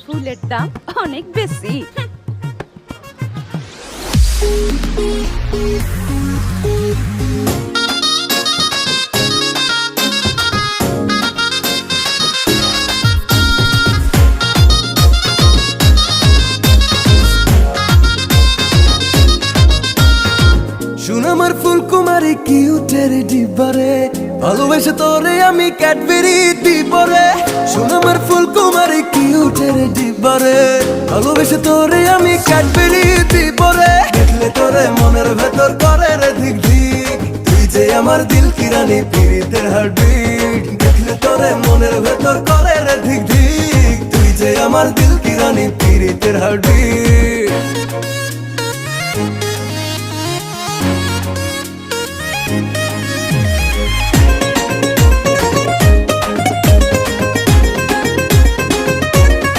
ফুলের দাম অনেক বেশি। শুন আমার ফুলকুমারী কিউটের ডিবারে, ভালোবেসে তোরে আমি ক্যাডবেরি দিবরে। শুন আমার ফুলকুমারী কিউটের ডিবারে, ভালোবেসে তোরে আমি ক্যাডবেরি দিবরে। দেখলে তোরে মনের ভেতর করে রে ধিক ধিক, তুই যে আমার দিল কি রানী পীড়িতের হার্টবিট। দেখলে তোরে মনের ভেতর করে রে ধিক ধিক, তুই যে আমার দিল কি রানী পীড়িতের হার্টবিট।